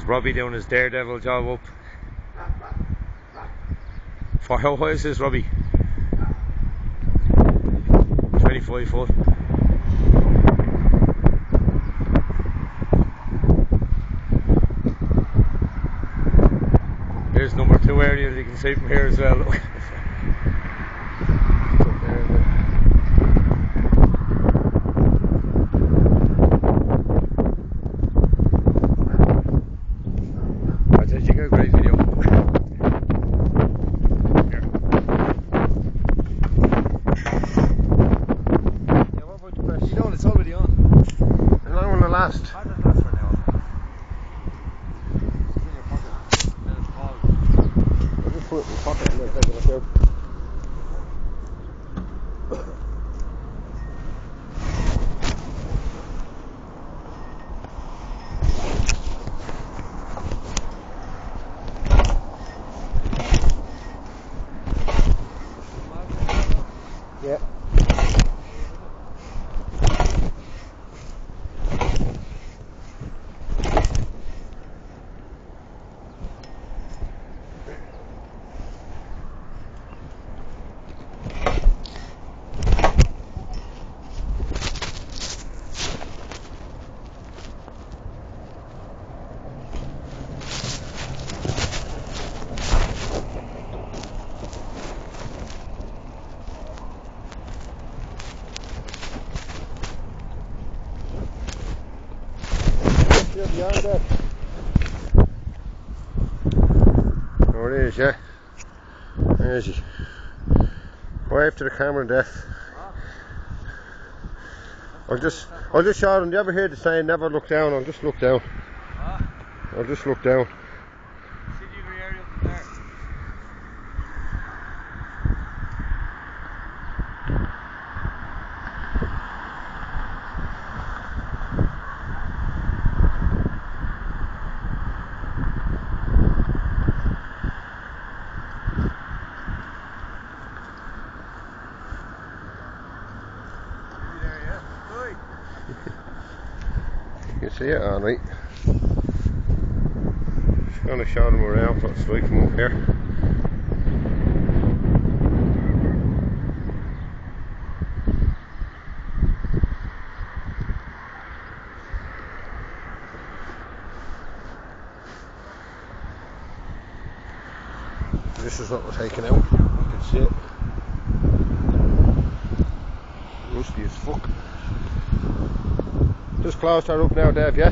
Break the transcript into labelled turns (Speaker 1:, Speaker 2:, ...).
Speaker 1: Robbie doing his daredevil job up. For how high is this, Robbie? 25 foot. Here's number 2 area that you can see from here as well. Look. I said you got a great video.
Speaker 2: You know it's already on.
Speaker 3: How long will it last?
Speaker 2: I don't know for now.
Speaker 3: I'll just put it in the pocket and then take it out. Yeah. You're beyond that. There it is, yeah. There's he. Wave to the camera, Death. I'll just shout him. Do you ever hear the saying, never look down? I'll just look down. I'll just look down.
Speaker 2: See the area up there.
Speaker 3: You can see it, alright. Just going to show them around what it's like from up here. This is what we're taking out. You can see it. Rusty as fuck. Just close that up now, Dave, yeah?